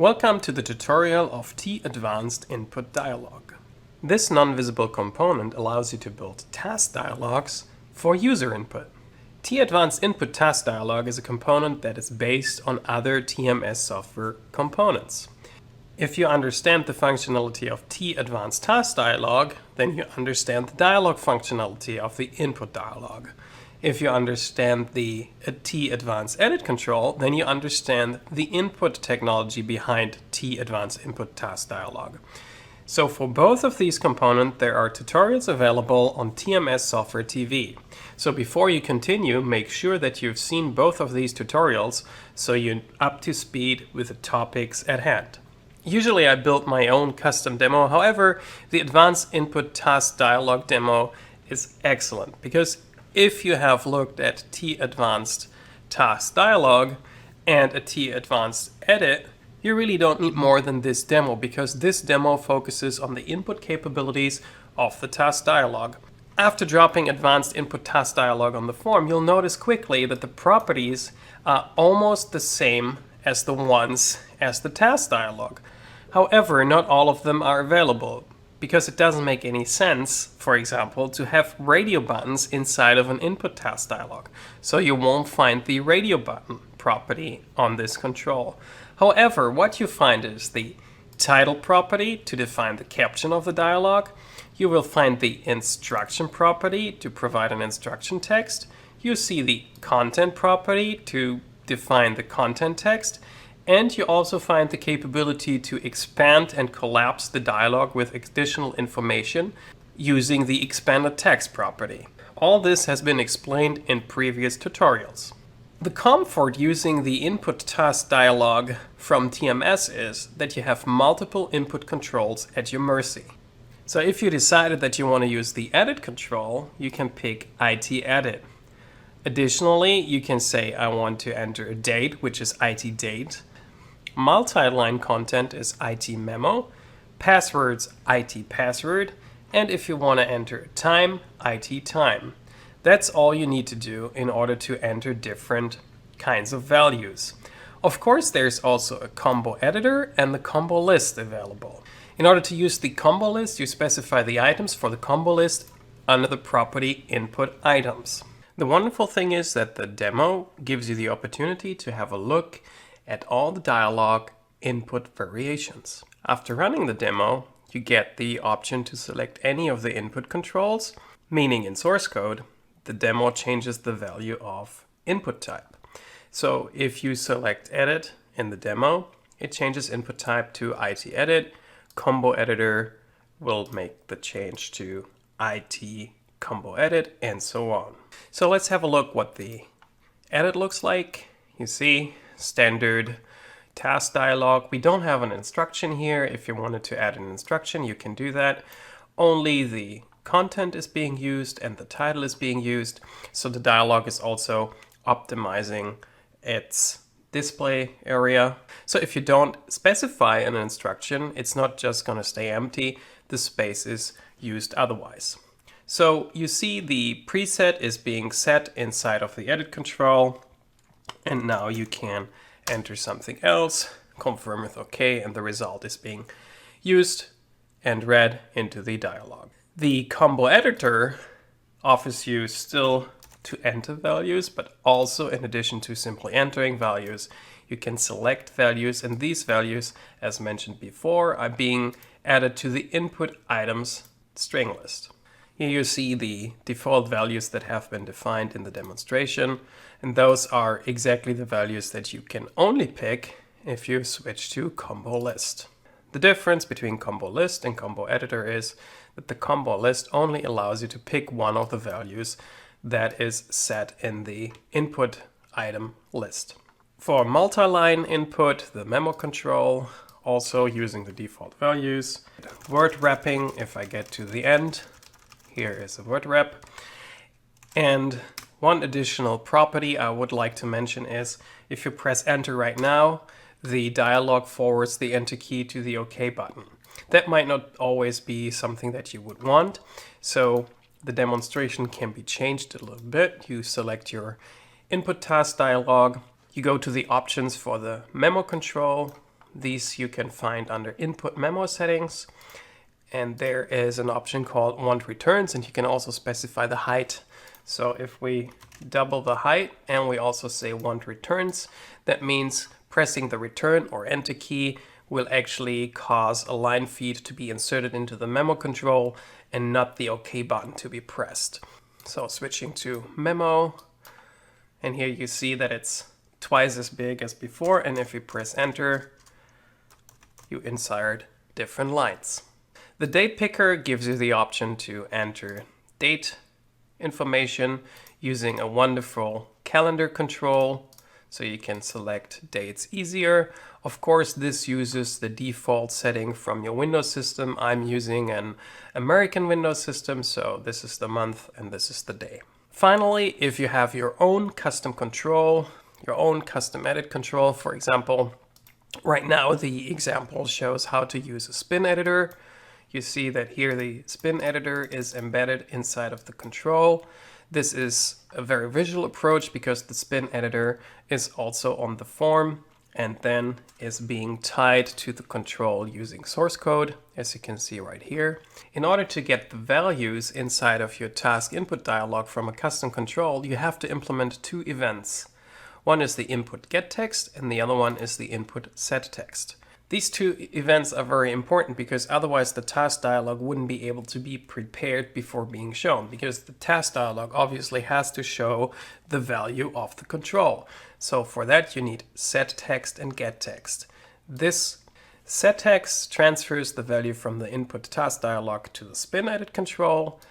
Welcome to the tutorial of TMS Advanced Input Dialog. This non-visible component allows you to build task dialogs for user input. TMS Advanced Input Task Dialog is a component that is based on other TMS software components. If you understand the functionality of TMS Advanced Task Dialog, then you understand the dialog functionality of the input dialog. If you understand the TMS Advanced Edit Control, then you understand the input technology behind TMS Advanced Input Task Dialog. So for both of these components, there are tutorials available on TMS Software TV. So before you continue, make sure that you've seen both of these tutorials so you're up to speed with the topics at hand. Usually I build my own custom demo, however, the Advanced Input Task Dialog demo is excellent because if you have looked at TMS Advanced Task Dialog and a TMS Advanced Edit, you really don't need more than this demo because this demo focuses on the input capabilities of the task dialog. After dropping Advanced Input Task Dialog on the form, you'll notice quickly that the properties are almost the same as the ones as the task dialog. However, not all of them are available, because it doesn't make any sense, for example, to have radio buttons inside of an input task dialog. So you won't find the radio button property on this control. However, what you find is the title property to define the caption of the dialog. You will find the instruction property to provide an instruction text. You see the content property to define the content text. And you also find the capability to expand and collapse the dialog with additional information using the expanded text property. All this has been explained in previous tutorials. The comfort using the input task dialog from TMS is that you have multiple input controls at your mercy. So if you decided that you want to use the edit control, you can pick IT edit. Additionally, you can say I want to enter a date, which is IT date. Multi-line content is IT Memo, passwords IT password, and if you want to enter time, IT time. That's all you need to do in order to enter different kinds of values. Of course, there's also a combo editor and the combo list available. In order to use the combo list, you specify the items for the combo list under the property input items. The wonderful thing is that the demo gives you the opportunity to have a look at all the dialog input variations. After running the demo, you get the option to select any of the input controls, meaning in source code, the demo changes the value of input type. So if you select edit in the demo, it changes input type to IT edit. Combo editor will make the change to IT combo edit and so on. So let's have a look what the edit looks like. You see, standard task dialog. We don't have an instruction here. If you wanted to add an instruction, you can do that. Only the content is being used and the title is being used. So the dialog is also optimizing its display area. So if you don't specify an instruction, it's not just going to stay empty. The space is used otherwise. So you see the preset is being set inside of the edit control. And now you can enter something else, confirm with OK, and the result is being used and read into the dialog. The combo editor offers you still to enter values, but also in addition to simply entering values, you can select values, and these values, as mentioned before, are being added to the input items string list. Here you see the default values that have been defined in the demonstration, and those are exactly the values that you can only pick if you switch to combo list. The difference between combo list and combo editor is that the combo list only allows you to pick one of the values that is set in the input item list. For multi-line input, the memo control, also using the default values. Word wrapping, if I get to the end, here is a word wrap. And one additional property I would like to mention is if you press enter right now, the dialog forwards the enter key to the OK button. That might not always be something that you would want. So the demonstration can be changed a little bit. You select your input task dialog. You go to the options for the memo control, These you can find under Input Memo settings. And there is an option called want returns, and you can also specify the height. So if we double the height and we also say want returns, that means pressing the return or enter key will actually cause a line feed to be inserted into the memo control and not the OK button to be pressed. So switching to memo, and here you see that it's twice as big as before, and if you press enter, you insert different lines. The date picker gives you the option to enter date information using a wonderful calendar control, so you can select dates easier. Of course, this uses the default setting from your Windows system. I'm using an American Windows system, so this is the month and this is the day. Finally, if you have your own custom control, your own custom edit control, for example, right now the example shows how to use a spin editor. You see that here the spin editor is embedded inside of the control. This is a very visual approach because the spin editor is also on the form and then is being tied to the control using source code, as you can see right here. In order to get the values inside of your task input dialog from a custom control, you have to implement two events. One is the input get text and the other one is the input set text. These two events are very important because otherwise the task dialog wouldn't be able to be prepared before being shown, because the task dialog obviously has to show the value of the control. So for that you need set text and get text. This set text transfers the value from the input task dialog to the spin edit control,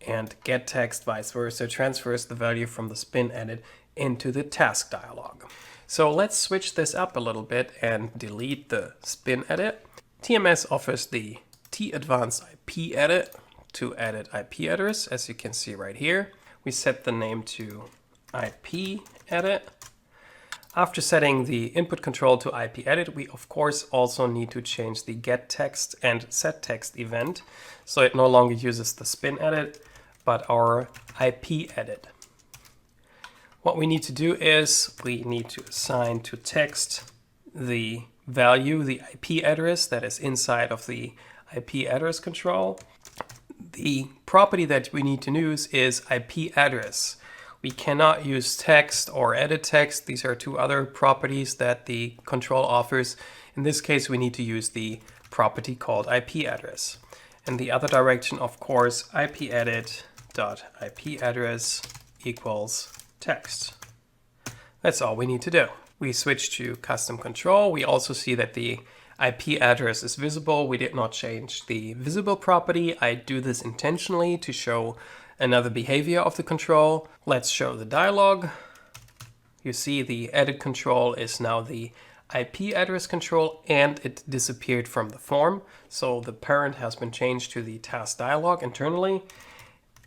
and get text vice versa transfers the value from the spin edit into the task dialog. So let's switch this up a little bit and delete the spin edit. TMS offers the T-Advanced IP edit to edit IP address, as you can see right here. We set the name to IP edit. After setting the input control to IP edit, we of course also need to change the get text and set text event, so it no longer uses the spin edit, but our IP edit. What we need to do is we need to assign to text the value, the IP address that is inside of the IP address control. The property that we need to use is IP address. We cannot use text or edit text. These are two other properties that the control offers. In this case, we need to use the property called IP address. And the other direction, of course, ipedit.IP address equals text. That's all we need to do. We switch to custom control. We also see that the IP address is visible. We did not change the visible property. I do this intentionally to show another behavior of the control. Let's show the dialog. You see the edit control is now the IP address control, and it disappeared from the form. So the parent has been changed to the task dialog internally,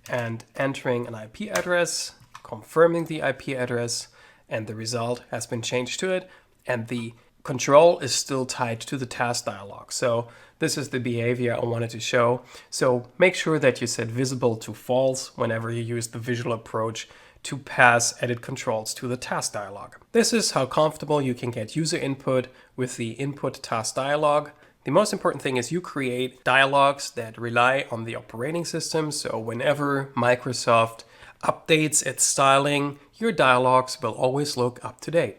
and entering an IP address, confirming the IP address, and the result has been changed to it, and the control is still tied to the task dialog. So this is the behavior I wanted to show. So make sure that you set visible to false whenever you use the visual approach to pass edit controls to the task dialog. This is how comfortable you can get user input with the input task dialog. The most important thing is you create dialogs that rely on the operating system. So whenever Microsoft updates its styling, your dialogs will always look up to date.